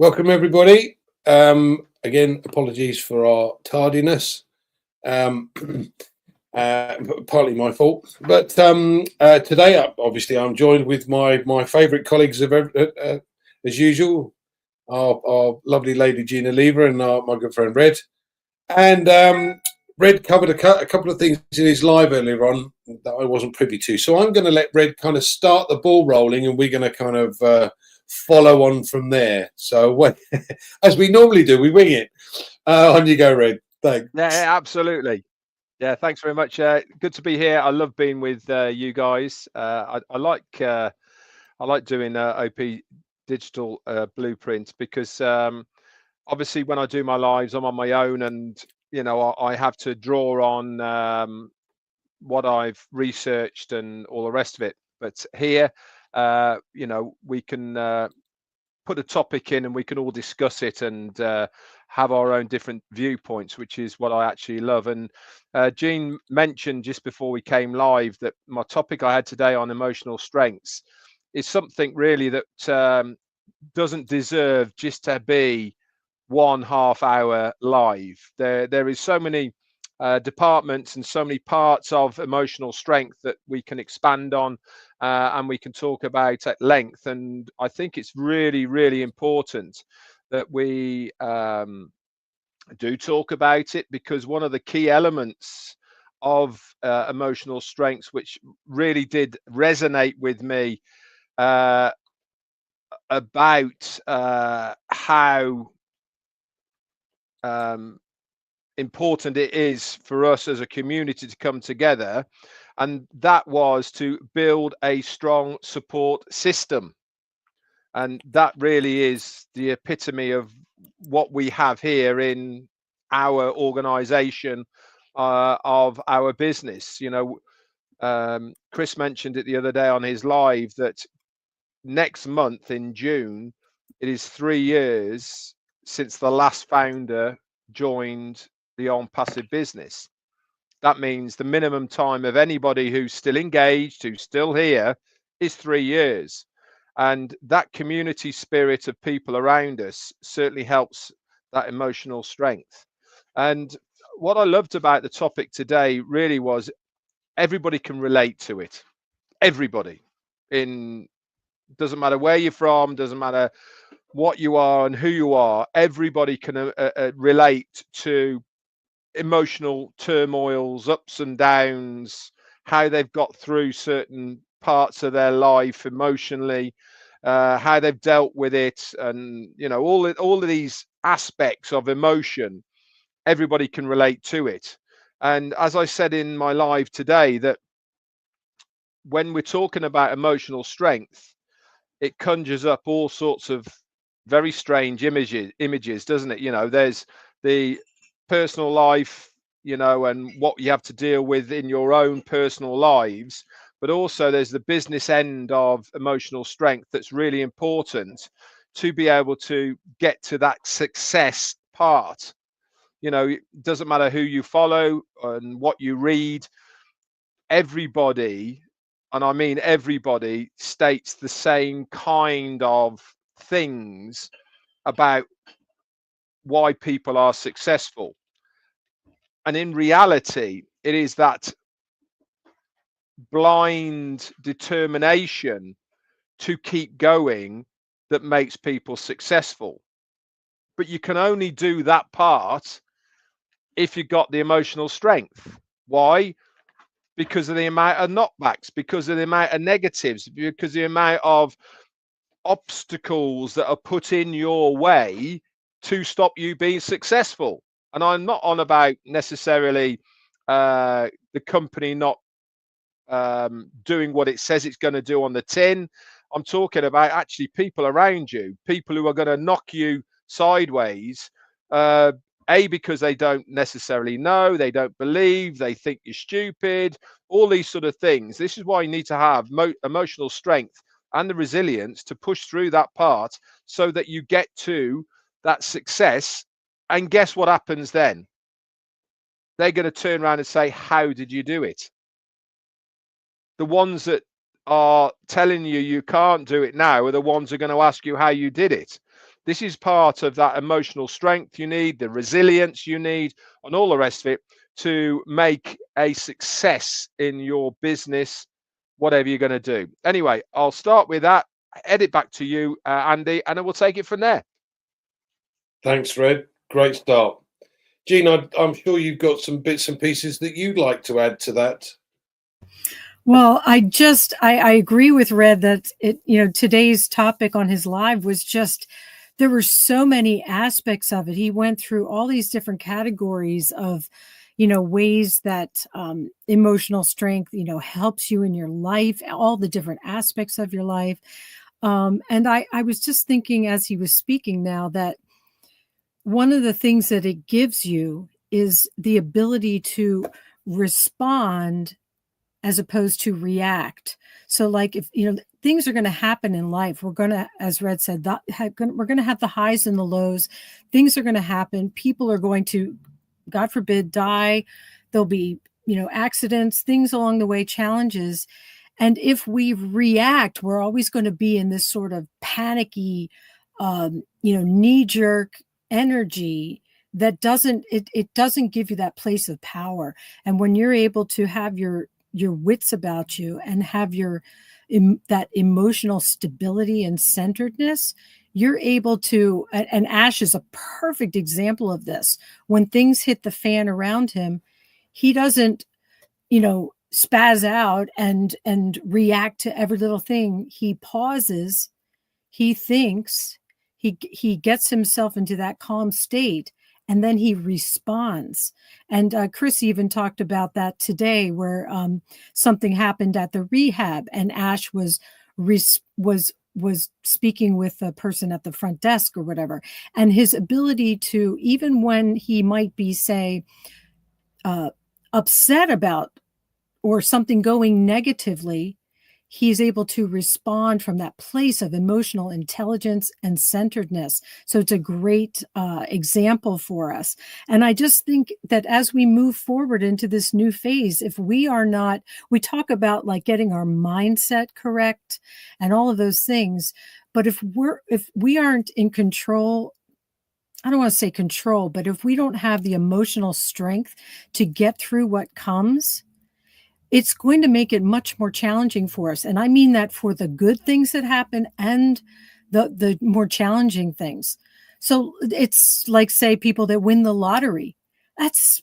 Welcome, everybody. Again, apologies for our tardiness. Um, Partly my fault. But today, obviously, I'm joined with my favourite colleagues as usual, our lovely lady Jeanne Alleva and my good friend Red. And Red covered a couple of things in his live earlier on that I wasn't privy to. So I'm going to let Red kind of start the ball rolling, and we're going to kind of follow on from there. So as we normally do, we wing it. On you go, Red. Thanks. Yeah, absolutely. Yeah, thanks very much. Good to be here. I love being with you guys. I like doing OP digital blueprint because obviously when I do my lives, I'm on my own, and I have to draw on what I've researched and all the rest of it. But here, we can put a topic in and we can all discuss it and have our own different viewpoints, which is what I actually love. And Jeanne mentioned just before we came live that my topic I had today on emotional strengths is something really that doesn't deserve just to be 1.5 hour live. There is so many departments and so many parts of emotional strength that we can expand on and we can talk about at length. And I think it's really, really important that we do talk about it, because one of the key elements of emotional strengths, which really did resonate with me about how important it is for us as a community to come together, and that was to build a strong support system. And that really is the epitome of what we have here in our organization of our business. Chris mentioned it the other day on his live that next month in June it is 3 years since the last founder joined the ONPASSIVE business. That means the minimum time of anybody who's still engaged, who's still here, is 3 years. And that community spirit of people around us certainly helps that emotional strength. And what I loved about the topic today really was everybody can relate to it. Everybody. Doesn't matter where you're from, doesn't matter what you are and who you are, everybody can relate to emotional turmoils, ups and downs, how they've got through certain parts of their life emotionally, how they've dealt with it, and all of these aspects of emotion. Everybody can relate to it. And as I said in my live today, that when we're talking about emotional strength, it conjures up all sorts of very strange images, doesn't it? There's the personal life, and what you have to deal with in your own personal lives, but also there's the business end of emotional strength that's really important to be able to get to that success part. It doesn't matter who you follow and what you read, everybody, and I mean everybody, states the same kind of things about why people are successful. And in reality, it is that blind determination to keep going that makes people successful. But you can only do that part if you've got the emotional strength. Why? Because of the amount of knockbacks, because of the amount of negatives, because of the amount of obstacles that are put in your way to stop you being successful. And I'm not on about necessarily the company not doing what it says it's going to do on the tin. I'm talking about actually people around you, people who are going to knock you sideways, because they don't necessarily know, they don't believe, they think you're stupid, all these sort of things. This is why you need to have emotional strength and the resilience to push through that part so that you get to that success. And guess what happens then? They're going to turn around and say, how did you do it? The ones that are telling you you can't do it now are the ones who are going to ask you how you did it. This is part of that emotional strength you need, the resilience you need, and all the rest of it to make a success in your business, whatever you're going to do. Anyway, I'll start with that. Edit back to you, Andy, and I will take it from there. Thanks, Red. Great start. Jeanne, I'm sure you've got some bits and pieces that you'd like to add to that. Well, I agree with Red that today's topic on his live was just, there were so many aspects of it. He went through all these different categories of, ways that emotional strength, helps you in your life, all the different aspects of your life. And I was just thinking as he was speaking now that one of the things that it gives you is the ability to respond as opposed to react. So like, if, things are going to happen in life, we're going to, as Red said, we're going to have the highs and the lows. Things are going to happen. People are going to, God forbid, die. There'll be, accidents, things along the way, challenges. And if we react, we're always going to be in this sort of panicky, knee-jerk energy that doesn't give you that place of power. And when you're able to have your wits about you and have that emotional stability and centeredness, you're able to, and Ash is a perfect example of this. When things hit the fan around him, he doesn't, spaz out and react to every little thing. He pauses, he thinks, he gets himself into that calm state, and then he responds. And Chris even talked about that today, where something happened at the rehab, and Ash was speaking with the person at the front desk or whatever, and his ability to, even when he might be, say, upset about or something going negatively, he's able to respond from that place of emotional intelligence and centeredness. So it's a great example for us. And I just think that as we move forward into this new phase, if we are not, we talk about like getting our mindset correct and all of those things, but if we aren't in control, I don't want to say control, but if we don't have the emotional strength to get through what comes, it's going to make it much more challenging for us. And I mean that for the good things that happen and the more challenging things. So it's like, say, people that win the lottery. That's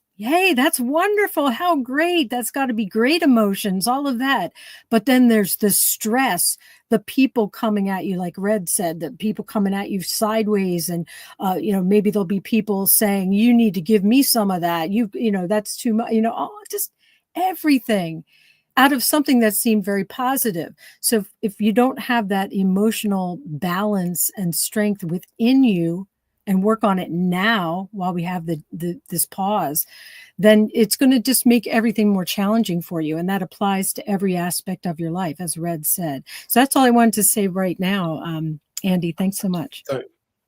wonderful. How great. That's got to be great emotions, all of that. But then there's the stress, the people coming at you, like Red said, the people coming at you sideways. And, maybe there'll be people saying, you need to give me some of that. That's too much, just everything out of something that seemed very positive. So if you don't have that emotional balance and strength within you and work on it now while we have this pause, then it's going to just make everything more challenging for you. And that applies to every aspect of your life, as Red said. So that's all I wanted to say right now. Andy, thanks so much.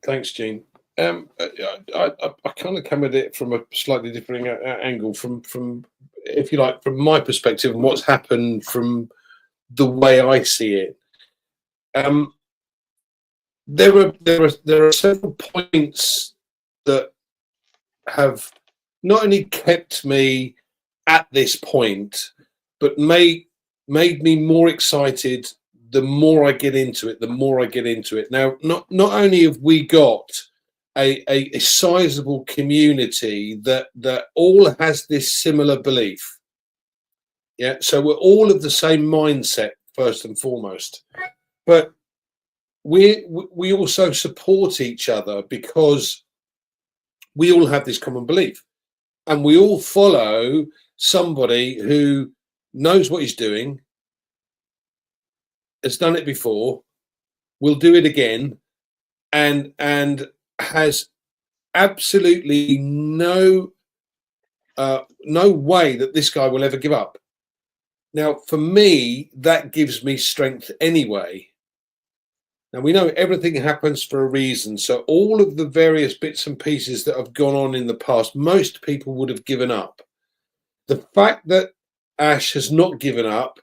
Thanks, Jeanne. I kind of come at it from a slightly different angle, from if you like, from my perspective and what's happened from the way I see it. There are several points that have not only kept me at this point, but made me more excited the more I get into it. Now, not only have we got a sizable community that all has this similar belief. Yeah, so we're all of the same mindset first and foremost, but we also support each other because we all have this common belief, and we all follow somebody who knows what he's doing, has done it before, will do it again, and has absolutely no way that this guy will ever give up. Now, for me, that gives me strength anyway. Now, we know everything happens for a reason. So all of the various bits and pieces that have gone on in the past, most people would have given up. The fact that Ash has not given up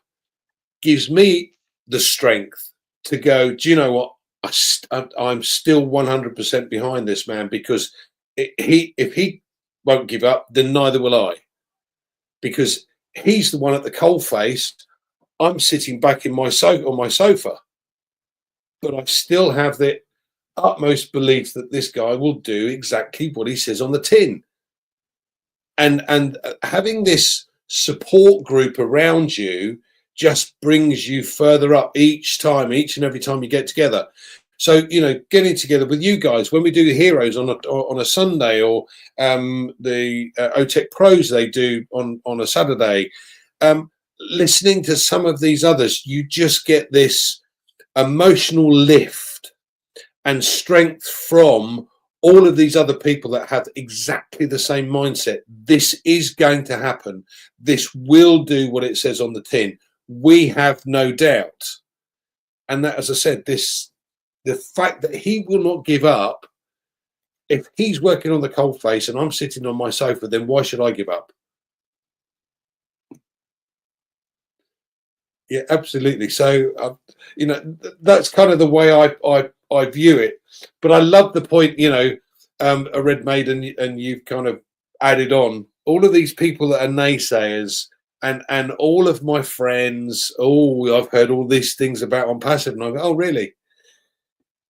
gives me the strength to go, do you know what? I'm still 100% behind this man, because if he won't give up, then neither will I, because he's the one at the coalface. I'm sitting back in my on my sofa, but I still have the utmost belief that this guy will do exactly what he says on the tin. And having this support group around you just brings you further up each and every time you get together. So, you know, getting together with you guys when we do Heroes on a Sunday, or the OTEC Pros they do on a Saturday, listening to some of these others, you just get this emotional lift and strength from all of these other people that have exactly the same mindset. This is going to happen. This will do what it says on the tin. We have no doubt. And that, as I said, the fact that he will not give up. If he's working on the coalface and I'm sitting on my sofa, then why should I give up? Yeah, absolutely. So, you know, that's kind of the way I view it. But I love the point, you know, a Red Maiden, and you've kind of added on all of these people that are naysayers, and all of my friends. Oh, I've heard all these things about ONPASSIVE, and I go, oh, really?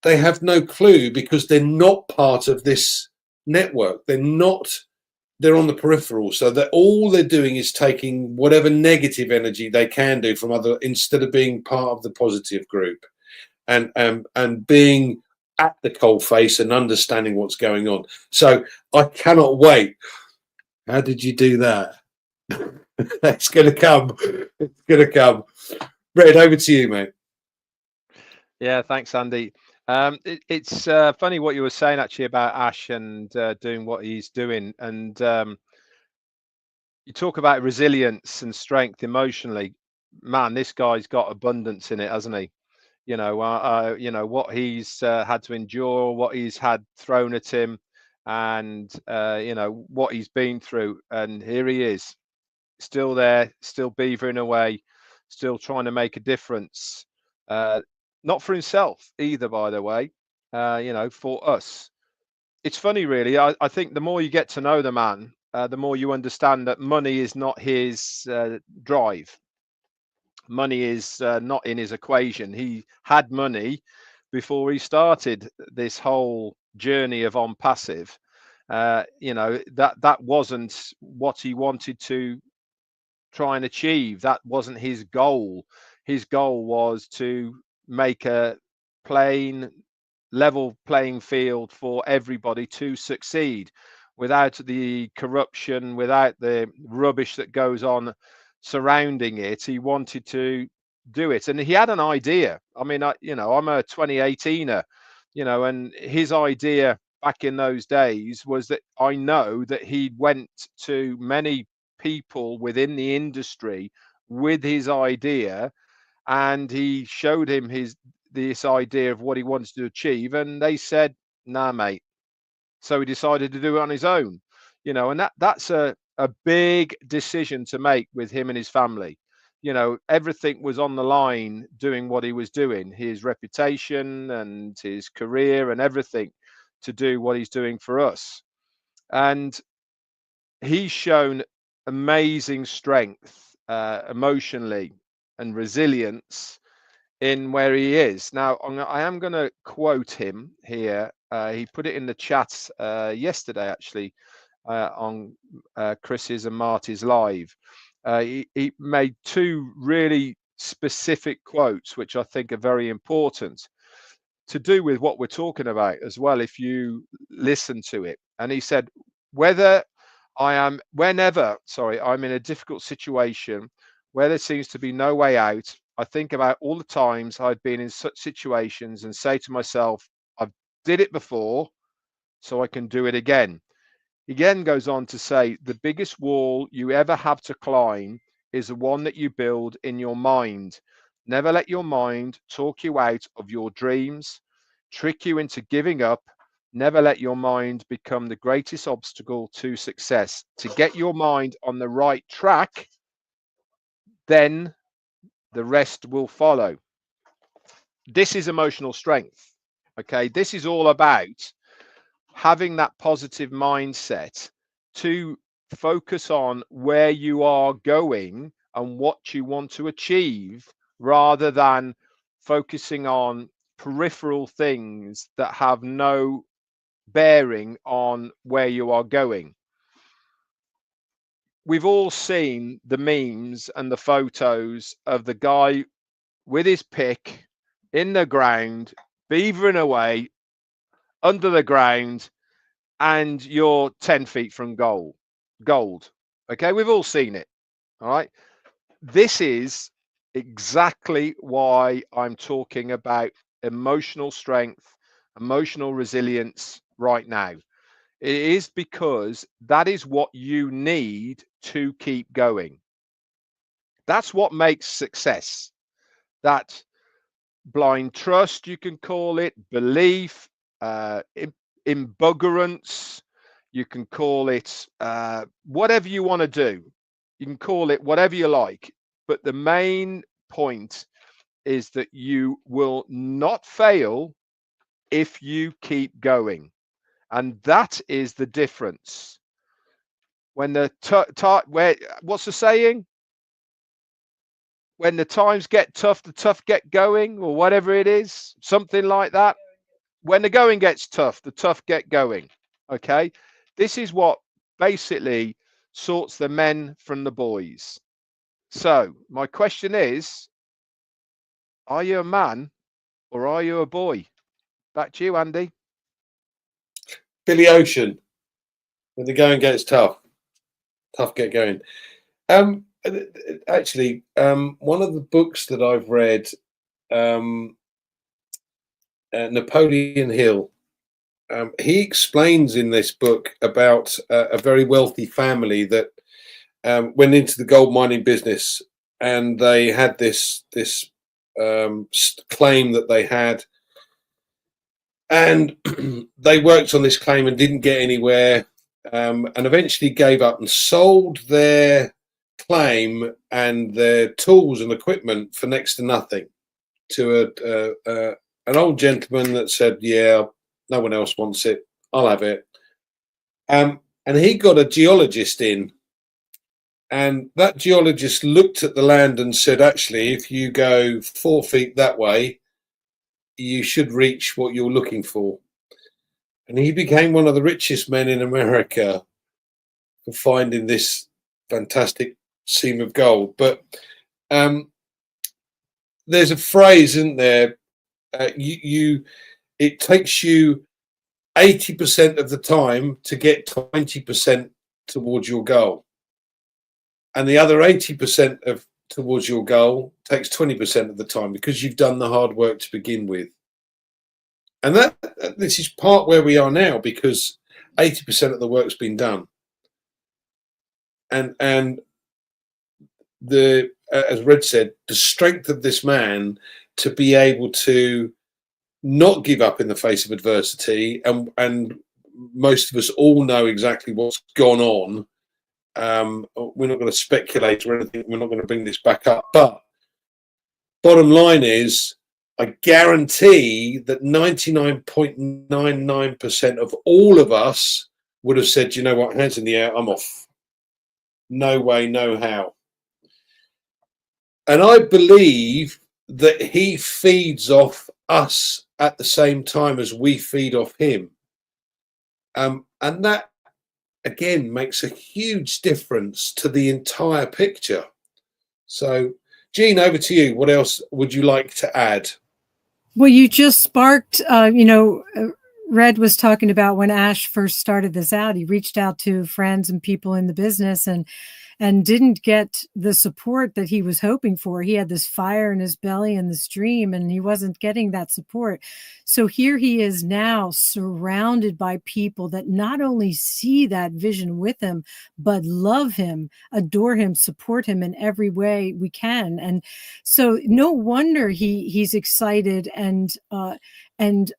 They have no clue, because they're not part of this network. They're on the peripheral, so that all they're doing is taking whatever negative energy they can do from other, instead of being part of the positive group, and being at the coalface and understanding what's going on. So I cannot wait. How did you do that? It's going to come. It's going to come. Red, over to you, mate. Yeah, thanks, Andy. It's funny what you were saying actually about Ash and doing what he's doing, and you talk about resilience and strength emotionally. Man, this guy's got abundance in it, hasn't he? You know what he's had to endure, what he's had thrown at him, and you know what he's been through, and here he is, still there, still beavering away, still trying to make a difference. Not for himself either, by the way. You know, for us. It's funny, really. I think the more you get to know the man, the more you understand that money is not his drive. Money is not in his equation. He had money before he started this whole journey of ONPASSIVE. You know, that wasn't what he wanted to try and achieve. That wasn't his goal. His goal was to make a plain, level playing field for everybody to succeed, without the corruption, without the rubbish that goes on surrounding it. He wanted to do it, and he had an idea. I mean, you know, I'm a 2018er, you know, and his idea back in those days was that I know that he went to many people within the industry with his idea, and he showed him this idea of what he wanted to achieve, and they said, nah, mate. So he decided to do it on his own, you know, and that's a big decision to make with him and his family. You know, everything was on the line doing what he was doing, his reputation and his career and everything, to do what he's doing for us. And he's shown amazing strength emotionally, and resilience in where he is now. I am going to quote him here. He put it in the chat yesterday, actually, on Chris's and Marty's live. He made two really specific quotes, which I think are very important, to do with what we're talking about as well, if you listen to it. And he said, whenever I'm in a difficult situation where there seems to be no way out, I think about all the times I've been in such situations and say to myself, I've did it before, so I can do it again. He again goes on to say, the biggest wall you ever have to climb is the one that you build in your mind. Never let your mind talk you out of your dreams, trick you into giving up. Never let your mind become the greatest obstacle to success. To get your mind on the right track, then the rest will follow. This is emotional strength. Okay, this is all about having that positive mindset to focus on where you are going and what you want to achieve, rather than focusing on peripheral things that have no bearing on where you are going. We've all seen the memes and the photos of the guy with his pick in the ground, beavering away under the ground, and you're 10 feet from gold. Okay, we've all seen it. All right. This is exactly why I'm talking about emotional strength, emotional resilience right now. It is because that is what you need to keep going. That's what makes success. That blind trust, you can call it, belief, embuggerance, you can call it whatever you want to do. You can call it whatever you like. But the main point is that you will not fail if you keep going. And that is the difference. When the what's the saying? When the times get tough, the tough get going, or whatever it is, something like that. When the going gets tough, the tough get going. Okay, this is what basically sorts the men from the boys. So my question is, are you a man or are you a boy? Back to you, Andy. Billy Ocean, when the going gets tough, tough get going. Actually, one of the books that I've read, Napoleon Hill, he explains in this book about a very wealthy family that went into the gold mining business, and they had this claim that they had, and they worked on this claim and didn't get anywhere, and eventually gave up and sold their claim and their tools and equipment for next to nothing to an old gentleman that said, yeah, no one else wants it, I'll have it. And he got a geologist in, and that geologist looked at the land and said, actually, if you go 4 feet that way, you should reach what you're looking for. And he became one of the richest men in America for finding this fantastic seam of gold. But there's a phrase, isn't there? It takes you 80% of the time to get 20% towards your goal, and the other 80% of towards your goal takes 20% of the time, because you've done the hard work to begin with. And this is part where we are now, because 80% of the work's been done. And the as Red said, the strength of this man to be able to not give up in the face of adversity, and most of us all know exactly what's gone on. We're not going to speculate or anything. We're not going to bring this back up. But bottom line is, I guarantee that 99.99% of all of us would have said, you know what, hands in the air, I'm off. No way, no how. And I believe that he feeds off us at the same time as we feed off him. And that, again, makes a huge difference to the entire picture. So, Jeanne, over to you. What else would you like to add? Well, you just sparked, Red was talking about when Ash first started this out, he reached out to friends and people in the business and didn't get the support that he was hoping for. He had this fire in his belly and this dream, and he wasn't getting that support. So here he is now, surrounded by people that not only see that vision with him, but love him, adore him, support him in every way we can. And so no wonder he's excited and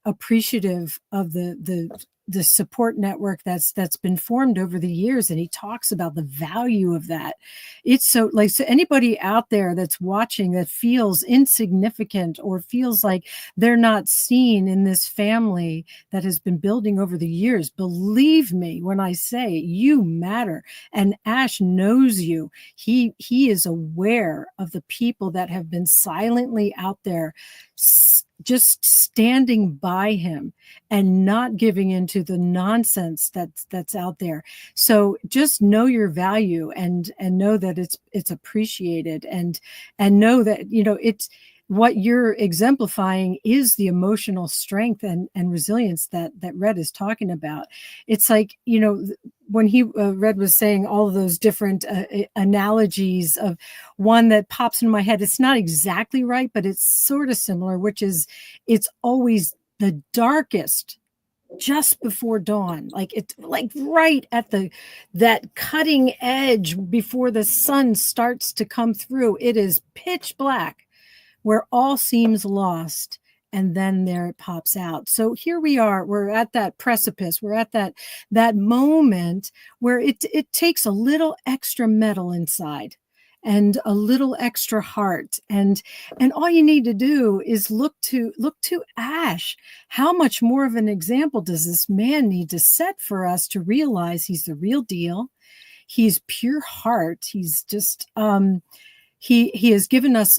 appreciative of the this support network that's been formed over the years, and he talks about the value of that. It's so anybody out there that's watching that feels insignificant or feels like they're not seen in this family that has been building over the years, believe me when I say you matter. And Ash knows you. He is aware of the people that have been silently out there just standing by him and not giving into the nonsense that's out there. So just know your value and know that it's appreciated, and know that, you know, it's what you're exemplifying is the emotional strength and resilience that Red is talking about. It's like, you know, when Red was saying all of those different analogies, of one that pops in my head, it's not exactly right, but it's sort of similar, which is it's always the darkest just before dawn, like it's like right at that cutting edge before the sun starts to come through. It is pitch black where all seems lost, and then there it pops out. So here we are, we're at that precipice, we're at that moment where it takes a little extra metal inside and a little extra heart, and all you need to do is look to Ash. How much more of an example does this man need to set for us to realize he's the real deal? He's pure heart. He's just he has given us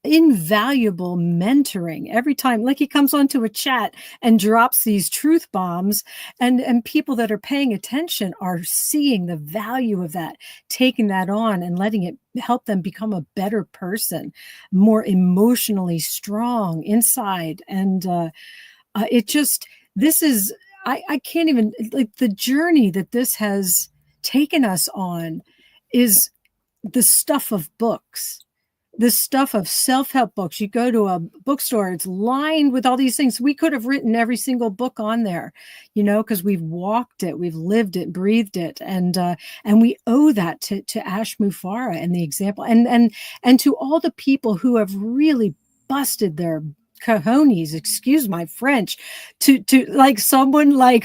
invaluable mentoring every time. Like, he comes onto a chat and drops these truth bombs, and people that are paying attention are seeing the value of that, taking that on and letting it help them become a better person, more emotionally strong inside. And it just, this is, I can't even, like, the journey that this has taken us on is the stuff of books, the stuff of self-help books. You go to a bookstore, it's lined with all these things. We could have written every single book on there, you know, because we've walked it, we've lived it, breathed it, and we owe that to Ash Mufareh and the example, and to all the people who have really busted their cojones, excuse my French, to like someone like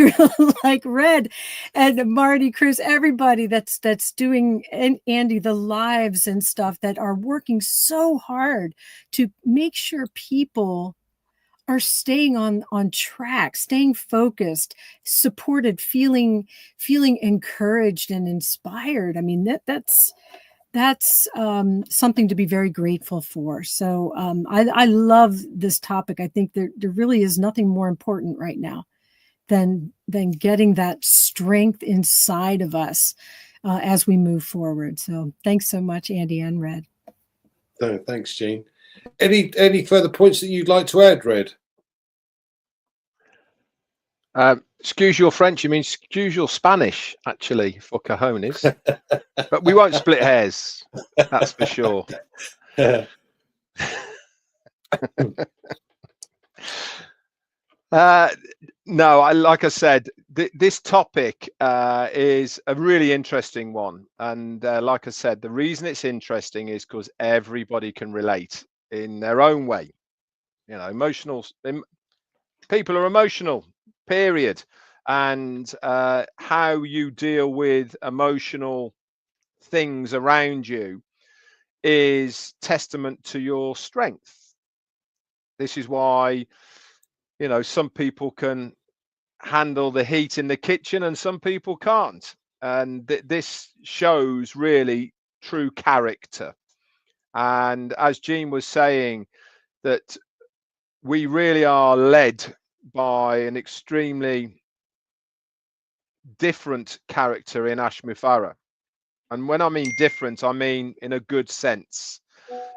like Red and Marty, Chris, everybody that's doing, and Andy, the lives and stuff that are working so hard to make sure people are staying on track, staying focused, supported, feeling encouraged and inspired. I mean, that's something to be very grateful for. So I love this topic. I think there really is nothing more important right now than getting that strength inside of us as we move forward. So thanks so much, Andy and Red. No, thanks, Jeanne. Any further points that you'd like to add, Red? Excuse your French, you mean excuse your Spanish, actually, for cojones. But we won't split hairs, that's for sure. No, like I said, this topic is a really interesting one. And like I said, the reason it's interesting is because everybody can relate in their own way. You know, people are emotional, period. And how you deal with emotional things around you is testament to your strength. This is why, you know, some people can handle the heat in the kitchen and some people can't. And this shows really true character. And as Jeanne was saying, that we really are led by an extremely different character in Ash Mufareh. And when I mean different, I mean in a good sense.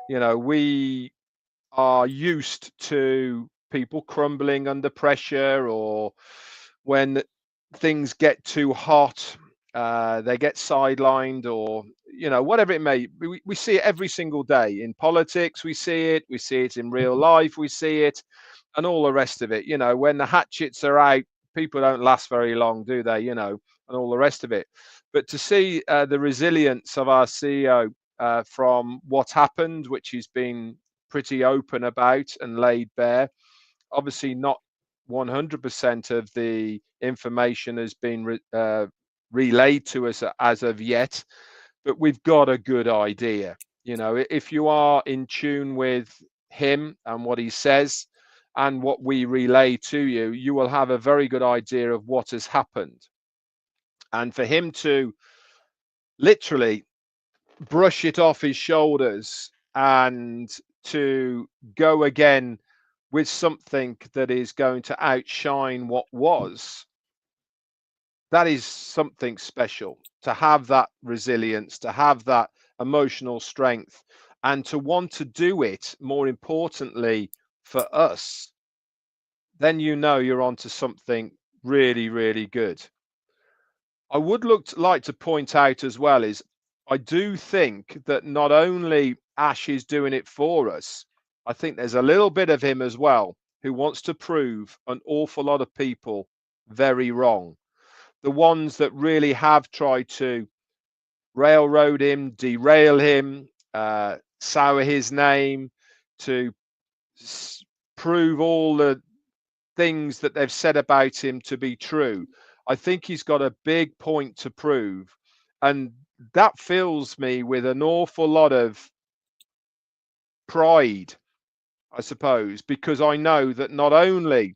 You know, we are used to people crumbling under pressure, or when things get too hot, they get sidelined, or, you know, whatever it may be. We see it every single day in politics. We see it in real life. We see it, and all the rest of it. You know, when the hatchets are out, people don't last very long, do they? You know, and all the rest of it. But to see the resilience of our CEO from what happened, which he's been pretty open about and laid bare, obviously not 100% of the information has been relayed to us as of yet, but we've got a good idea. You know, if you are in tune with him and what he says and what we relay to you, you will have a very good idea of what has happened. And for him to literally brush it off his shoulders and to go again with something that is going to outshine what was, that is something special. To have that resilience, to have that emotional strength, and to want to do it, more importantly for us, then you know you're onto something really, really good. I would like to point out as well is I do think that not only Ash is doing it for us, I think there's a little bit of him as well who wants to prove an awful lot of people very wrong. The ones that really have tried to railroad him, derail him, sour his name, to prove all the things that they've said about him to be true. I think he's got a big point to prove, and that fills me with an awful lot of pride, I suppose, because I know that not only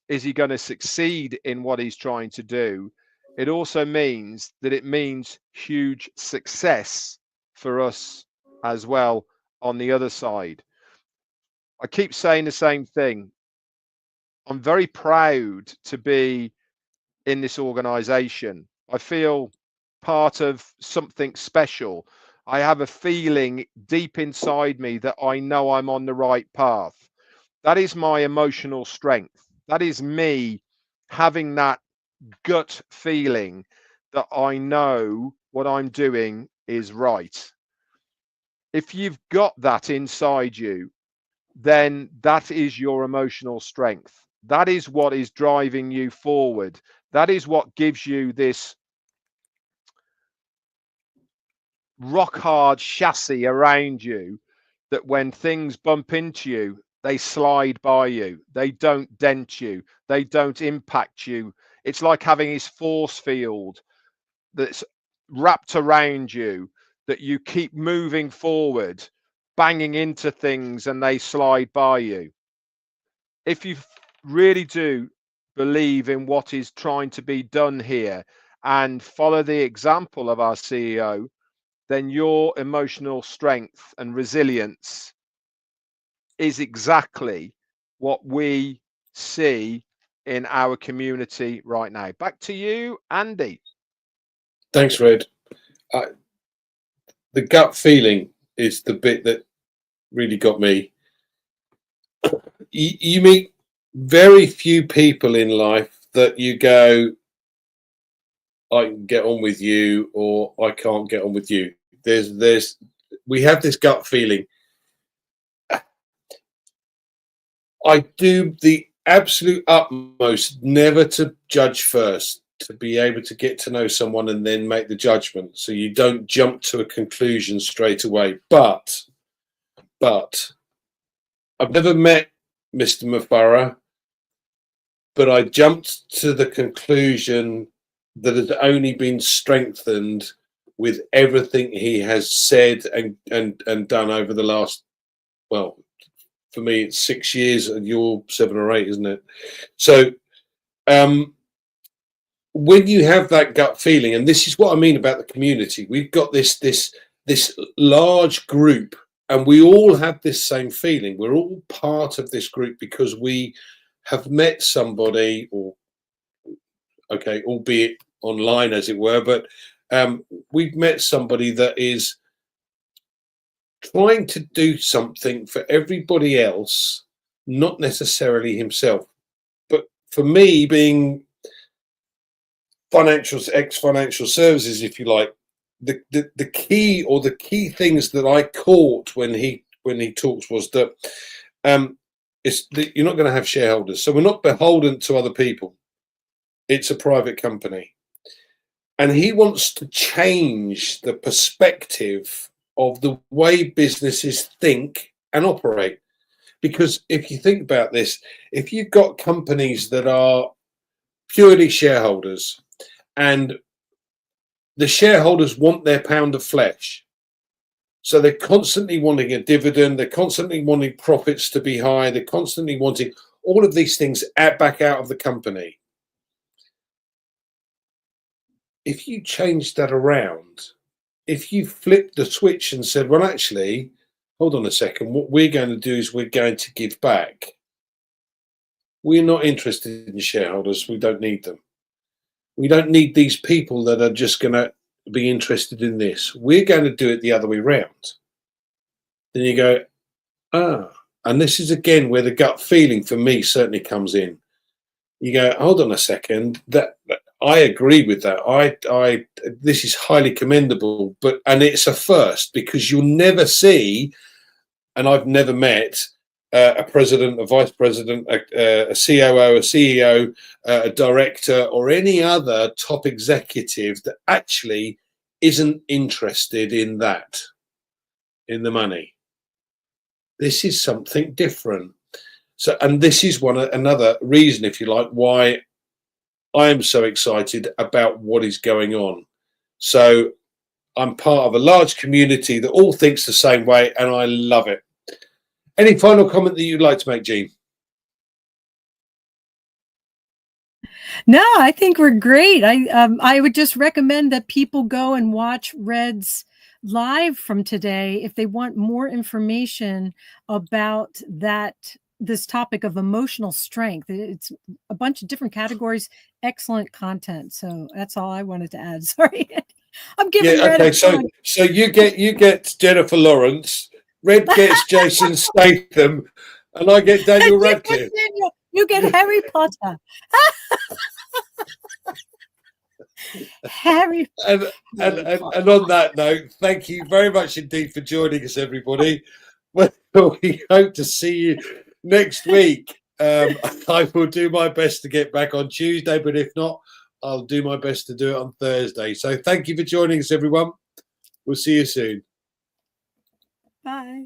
is he going to succeed in what he's trying to do, it also means that it means huge success for us as well on the other side. I keep saying the same thing. I'm very proud to be in this organization. I feel part of something special. I have a feeling deep inside me that I know I'm on the right path. That is my emotional strength. That is me having that gut feeling that I know what I'm doing is right. If you've got that inside you, then that is your emotional strength. That is what is driving you forward. That is what gives you this rock hard chassis around you, that when things bump into you, they slide by you. They don't dent you. They don't impact you. It's like having this force field that's wrapped around you, that you keep moving forward, banging into things, and they slide by you. If you really do believe in what is trying to be done here and follow the example of our CEO, then your emotional strength and resilience is exactly what we see in our community right now. Back to you, Andy. Thanks, Red. The gut feeling is the bit that really got me. You meet very few people in life that you go, I can get on with you, or I can't get on with you. We have this gut feeling. I do the absolute utmost never to judge first, to be able to get to know someone and then make the judgment, so you don't jump to a conclusion straight away. But I've never met Mr. Mufara, but I jumped to the conclusion that has only been strengthened with everything he has said and done over the last, well, for me it's 6 years, and you're 7 or 8, isn't it? So when you have that gut feeling, and this is what I mean about the community, we've got this large group, and we all have this same feeling. We're all part of this group because we have met somebody, or okay, albeit online as it were, but we've met somebody that is trying to do something for everybody else, not necessarily himself. But for me, being ex-financial services, if you like, the key things that I caught when he talks was that you're not going to have shareholders, so we're not beholden to other people. It's a private company, and he wants to change the perspective of the way businesses think and operate. Because if you think about this, if you've got companies that are purely shareholders and the shareholders want their pound of flesh, so they're constantly wanting a dividend, they're constantly wanting profits to be high, they're constantly wanting all of these things back out of the company. If you change that around, if you flip the switch and said, well, actually, hold on a second, what we're going to do is we're going to give back. We're not interested in shareholders. We don't need them. We don't need these people that are just going to be interested in this. We're going to do it the other way around. Then you go, and this is again where the gut feeling for me certainly comes in. You go, hold on a second, that I agree with that. This is highly commendable, and it's a first, because you'll never see, and I've never met a president, a vice president, a COO, a CEO, a director, or any other top executive that actually isn't interested in that, in the money. This is something different. So, and this is another reason, if you like, why I am so excited about what is going on. So I'm part of a large community that all thinks the same way, and I love it. Any final comment that you'd like to make, Jeanne? No, I think we're great. I would just recommend that people go and watch Red's live from today if they want more information about this topic of emotional strength. It's a bunch of different categories, excellent content. So that's all I wanted to add. Sorry, I'm giving Red a plug. So you get Jennifer Lawrence, Red gets Jason Statham, and I get Daniel Radcliffe. You get Harry Potter. Harry. And on that note, thank you very much indeed for joining us, everybody. Well, we hope to see you next week. I will do my best to get back on Tuesday, but if not, I'll do my best to do it on Thursday. So thank you for joining us, everyone. We'll see you soon. Bye.